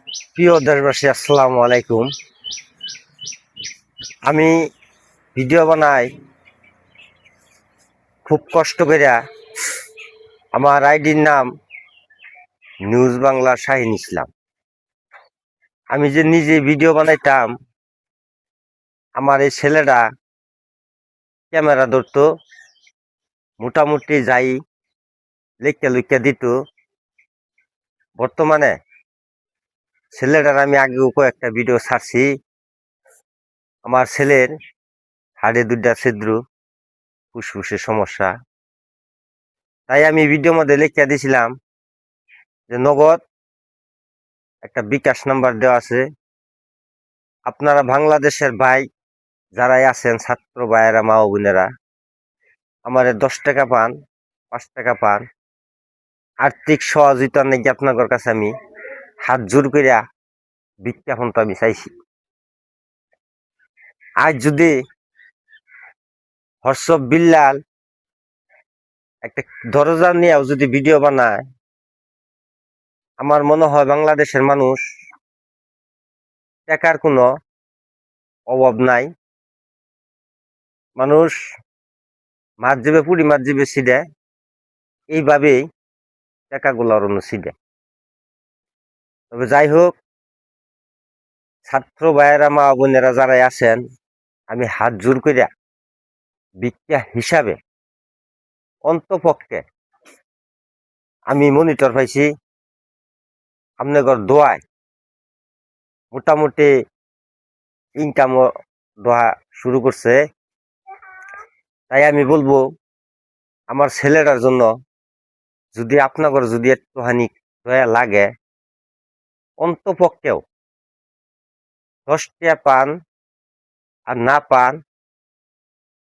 প্রিয় দেশবাসী, আসসালামু আলাইকুম। আমি ভিডিও বানাই খুব কষ্ট করিয়া। আমার আইডির নাম নিউজ বাংলা শাহিন ইসলাম। আমি যে নিজে ভিডিও বানাইতাম, আমার এই ছেলেটা ক্যামেরা ধরতো, মোটামুটি যাই লিখতে লিখতে দিত। বর্তমানে ছেলেটার আমি আগেও কয়েকটা ভিডিও ছাড়ছি। আমার ছেলের হাড়ে দুইটা ছিদ্র, ফুসফুসের সমস্যা। তাই আমি ভিডিওর মধ্যে লিখতে দিয়েছিলাম যে নগদ একটা বিকাশ নাম্বার দেওয়া আছে। আপনারা বাংলাদেশের ভাই যারাই আছেন, ছাত্র ভাইয়েরা, মা ও বোনেরা, আমার 10 টাকা পান, 5 টাকা পান, আর্থিক সহযোগিতা নাকি আপনাদের কাছে আমি হাত জোর করিয়া বিজ্ঞাপন তো আমি চাইছি। আজ যদি হর্ষব বিল্লাল একটা দরজা নিয়েও যদি ভিডিও বানায়, আমার মনে হয় বাংলাদেশের মানুষ টাকার কোনো অভাব নাই। মানুষ মাছ যাবে, পুরি মাছ যাবে সিডে, এইভাবেই টাকাগুলোর অন্য সিডে। তবে যাই হোক, ছাত্র ভাইয়েরা, মা বোনেরা যারাই আছেন, আমি হাত জোর করিয়া ভিক্ষা হিসাবে অন্তপক্ষে আমি মনিটর পাইছি আপনাদের দোয়ায় মোটামুটি ইনকাম দোয়া শুরু করছে। তাই আমি বলবো, আমার ছেলেটার জন্য যদি আপনাদের যদি একটুখানি দয়া লাগে, অন্তপক্ষেও 10 টাকা পান আর না পান,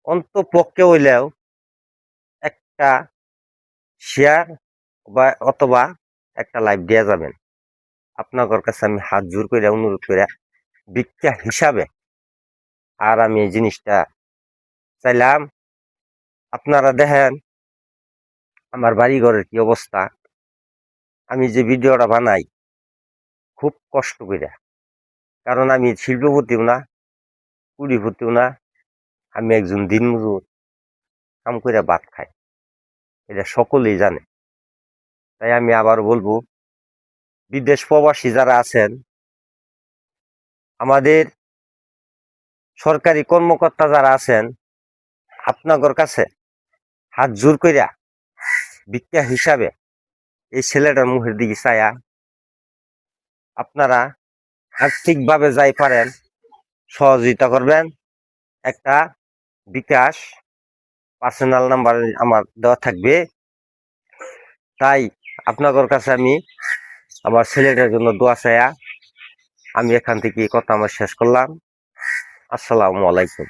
অন্তপক্ষে হইলেও একটা শেয়ার বা অথবা একটা লাইভ দেওয়া যাবেন। আপনাদের কাছে আমি হাত জোর করে অনুরোধ করে ভিক্ষা হিসাবে আর আমি এই জিনিসটা চাইলাম। আপনারা দেখেন আমার বাড়ি ঘরের কি অবস্থা। আমি যে ভিডিওটা বানাই খুব কষ্ট করে, কারণ আমি শিল্পপতিও না, কুড়িপতিও না, আমি একজন দিনমজুর, কাম করে ভাত খাই, এটা সকলেই জানে। তাই আমি আবার বলবো, বিদেশ প্রবাসী যারা আছেন, আমাদের সরকারি কর্মকর্তা যারা আছেন, আপনাদের কাছে হাত জোর করিয়া ভিক্ষা হিসাবে এই ছেলেটার মুখের দিকে চায়া আপনারা আর্থিকভাবে যাই পারেন সহযোগিতা করবেন। একটা বিকাশ পার্সোনাল নাম্বার আমার দেওয়া থাকবে। তাই আপনাদের কাছে আমি আমার ছেলেটার জন্য দোয়া চায়া আমি এখান থেকে কথা আমার শেষ করলাম। আসসালামু আলাইকুম।